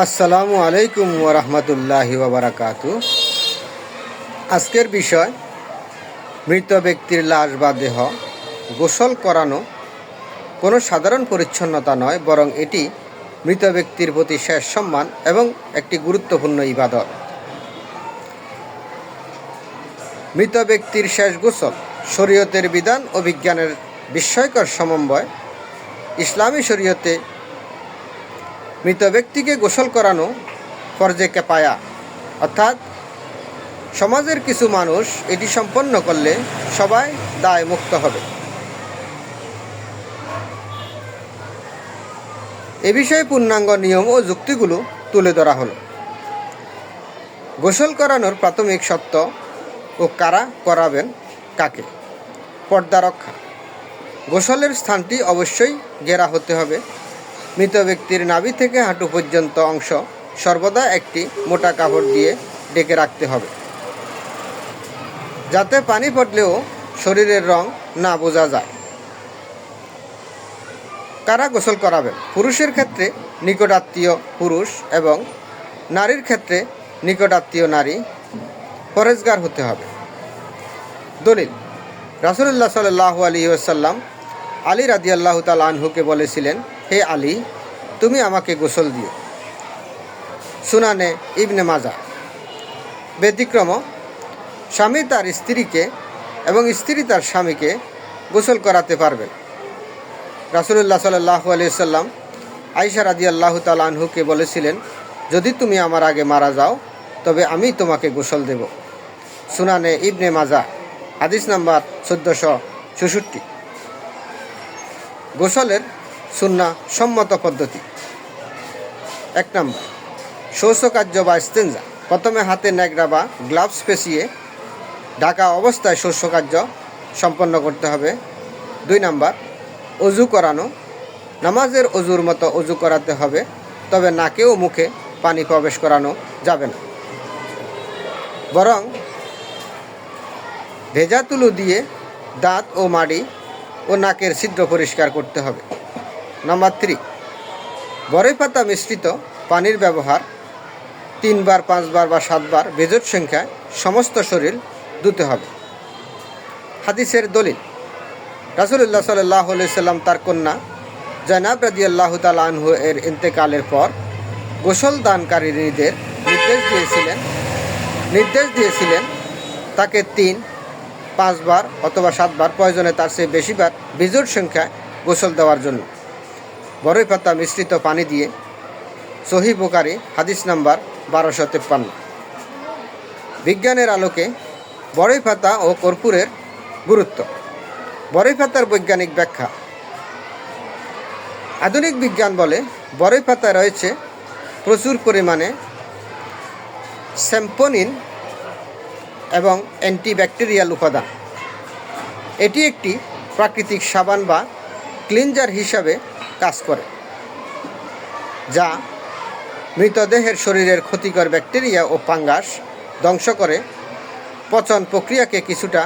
আসসালামু আলাইকুম ওরহমতুল্লাহি ওবরাকাতু। আজকের বিষয় মৃত ব্যক্তির লাশ বা দেহ গোসল করানো কোনো সাধারণ পরিচ্ছন্নতা নয়, বরং এটি মৃত ব্যক্তির প্রতি শেষ সম্মান এবং একটি গুরুত্বপূর্ণ ইবাদত। মৃত ব্যক্তির শেষ গোসল শরীয়তের বিধান ও বিজ্ঞানের বিস্ময়কর সমন্বয়। ইসলামী শরীয়তে মৃত ব্যক্তিকে গোসল করানো ফরজে কেফায়া, অর্থাৎ সমাজের কিছু মানুষ এটি সম্পন্ন করলে সবাই দায় মুক্ত হবে। এ বিষয়ে পূর্ণাঙ্গ নিয়ম ও যুক্তিগুলো তুলে ধরা হলো। গোসল করানোর প্রাথমিক শর্ত ও কারা করাবেন, কাকে। পর্দা রক্ষা। গোসলের স্থানটি অবশ্যই ঘেরা হতে হবে। মৃত ব্যক্তির নাভি থেকে হাঁটু পর্যন্ত অংশ সর্বদা একটি মোটা কাপড় দিয়ে ঢেকে রাখতে হবে, যাতে পানি পড়লেও শরীরের রং না বোঝা যায়। কারা গোসল করাবেন? পুরুষের ক্ষেত্রে নিকটাত্মীয় পুরুষ এবং নারীর ক্ষেত্রে নিকটাত্মীয় নারী পরেজগার হতে হবে। দলিল: রাসূলুল্লাহ সাল্লাল্লাহু আলাইহি ওয়াসাল্লাম আলী রাদিয়াল্লাহু তাআলা আনহুকে বলেছিলেন, হে আলী, তুমি আমাকে গোসল দিও। সুনানে ইবনে মাজাহ। ব্যতিক্রম: স্বামী তার স্ত্রীকে এবং স্ত্রী তার স্বামীকে গোসল করাতে পারবেন। রাসূলুল্লাহ সাল্লাল্লাহু আলাইহি ওয়াসাল্লাম আয়েশা রাদিয়াল্লাহু তাআলা আনহুকে বলেছিলেন, যদি তুমি আমার আগে মারা যাও তবে আমি তোমাকে গোসল দেব। সুনানে ইবনে মাজাহ, হাদিস নাম্বার 1466। গোসলের সুন্নাহ সম্মত পদ্ধতি। 1 নম্বর, শৌচকার্য বা ইস্তেঞ্জা। প্রথমে হাতে ন্যাকড়া বা গ্লাভস পেঁচিয়ে ঢাকা অবস্থায় শৌচকার্য সম্পন্ন করতে হবে। 2 নম্বর, অজু করানো। নামাজের অজুর মতো অজু করাতে হবে, তবে নাকে ও মুখে পানি প্রবেশ করানো যাবে না, বরং ভেজা তুলো দিয়ে দাঁত ও মাড়ি ও নাকের ছিদ্র পরিষ্কার করতে হবে। নাম্বার 3, বরই পাতা মিশ্রিত পানির ব্যবহার। 3 বার, 5 বার বা 7 বার বেজোড় সংখ্যায় সমস্ত শরীর ধুতে হবে। হাদিসের দলিল: রাসূলুল্লাহ সাল্লাল্লাহু আলাইহি সাল্লাম তার কন্যা জায়নাব রাদিয়াল্লাহু তাআলা আনহু এর ইন্তেকালের পর গোসল দানকারীদের নির্দেশ দিয়েছিলেন তাকে 3, 5 বার অথবা 7 বার, প্রয়োজনে তার চেয়ে বেশিবার বেজোড় সংখ্যায় গোসল দেওয়ার জন্য। বরই পাতা মিশ্রিত পানি দিয়ে। সহিহ বুখারী, হাদিস নাম্বার 1253। বিজ্ঞানের আলোকে বরই পাতা ও কর্পূরের গুরুত্ব। বরই পাতার বৈজ্ঞানিক ব্যাখ্যা। আধুনিক বিজ্ঞান বলে, বরই পাতায় রয়েছে প্রচুর পরিমাণে স্যাম্পোনিন এবং অ্যান্টিব্যাকটেরিয়াল উপাদান। এটি একটি প্রাকৃতিক সাবান বা ক্লিনজার হিসাবে কাজ করে, যা মৃতদেহের শরীরের ক্ষতিকর ব্যাকটেরিয়া ও ফাঙ্গাস ধ্বংস করে পচন প্রক্রিয়াকে কিছুটা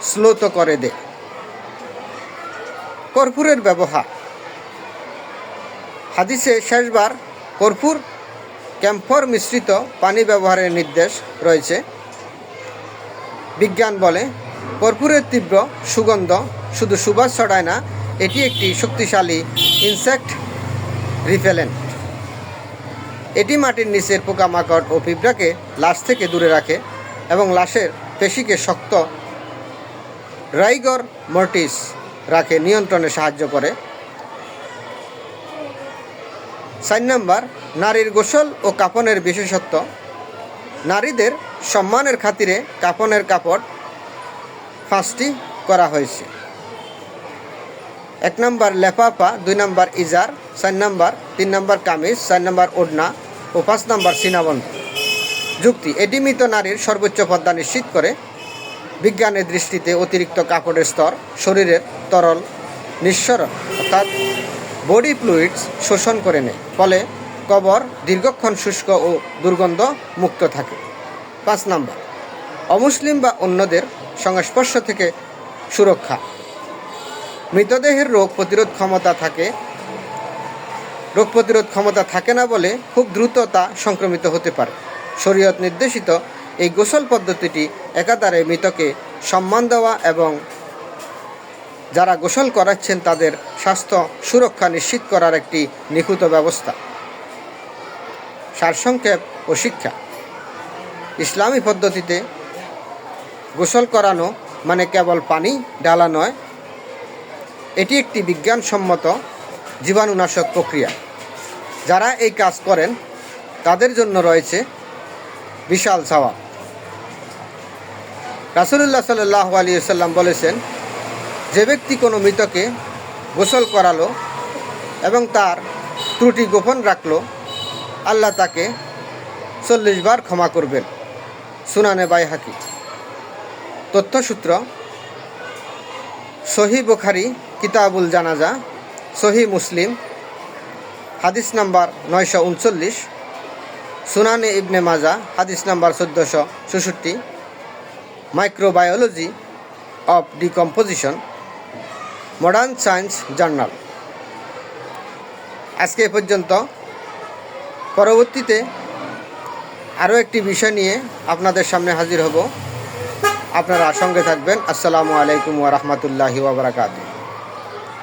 স্লোত করে দেয়। কর্পূরের ব্যবহার। হাদিসে শেষবার কর্পূর ক্যাম্ফর মিশ্রিত পানি ব্যবহারের নির্দেশ রয়েছে। বিজ্ঞান বলে, কর্পূরের তীব্র সুগন্ধ শুধু সুবাস ছড়ায় না, এটি একটি শক্তিশালী ইনসেক্ট রিপেলেন্ট। এটি মাটির নিচের পোকামাকড় ও পিঁপড়াকে লাশ থেকে দূরে রাখে এবং লাশের পেশিকে শক্ত রাইগর মর্টিস রাখে নিয়ন্ত্রণে সাহায্য করে। 4 নম্বর, নারীর গোসল ও কাফনের বিশেষত্ব। নারীদের সম্মানের খাতিরে কাফনের কাপড় 5টি করা হয়েছে। 1 নম্বর লেফাফা, 2 নম্বর ইজার, 4 নম্বর, 3 নম্বর কামিজ, 4 নম্বর ওড়না ও 5 নম্বর সীনাবন্ধ। যুক্তি: এটি মৃত নারীর সর্বোচ্চ পর্দা নিশ্চিত করে। বিজ্ঞানের দৃষ্টিতে অতিরিক্ত কাপড়ের স্তর শরীরের তরল নিঃসরণ অর্থাৎ বডি ফ্লুইডস শোষণ করে নেয়, ফলে কবর দীর্ঘক্ষণ শুষ্ক ও দুর্গন্ধ মুক্ত থাকে। 5 নম্বর, অমুসলিম বা অন্যদের সংস্পর্শ থেকে সুরক্ষা। মৃতদেহের রোগ প্রতিরোধ ক্ষমতা থাকে রোগ প্রতিরোধ ক্ষমতা থাকে না বলে খুব দ্রুত তা সংক্রমিত হতে পারে। শরীয়ত নির্দেশিত এই গোসল পদ্ধতিটি একাধারে মৃতকে সম্মান দেওয়া এবং যারা গোসল করাচ্ছেন তাদের স্বাস্থ্য সুরক্ষা নিশ্চিত করার একটি নিখুঁত ব্যবস্থা। সারসংক্ষেপ ও শিক্ষা। ইসলামী পদ্ধতিতে গোসল করানো মানে কেবল পানি ঢালা নয়, এটি একটি বিজ্ঞানসম্মত জীবাণুনাশক প্রক্রিয়া। যারা এই কাজ করেন তাদের জন্য রয়েছে বিশাল সওয়াব। রাসূলুল্লাহ সাল্লাল্লাহু আলাইহি ওয়াসাল্লাম বলেছেন, যে ব্যক্তি কোনো মৃতকে গোসল করালো এবং তার ত্রুটি গোপন রাখলো, আল্লাহ তাকে 40 বার ক্ষমা করবেন। সুনানে বাইহাকি। তথ্যসূত্র: সহিহ বুখারী কিতাবুল জানাজা, সহিহ মুসলিম হাদিস নাম্বার 939, সুনানে ইবনে মাজা হাদিস number 1466, microbiology of decomposition, modern science journal. আজকে এ পর্যন্ত। পরবর্তীতে আরও একটি বিষয় নিয়ে আপনাদের সামনে হাজির হব। আপনারা সঙ্গে থাকবেন। আসসালামু আলাইকুম ওয়া রাহমাতুল্লাহি ওয়া বারাকাতুহু।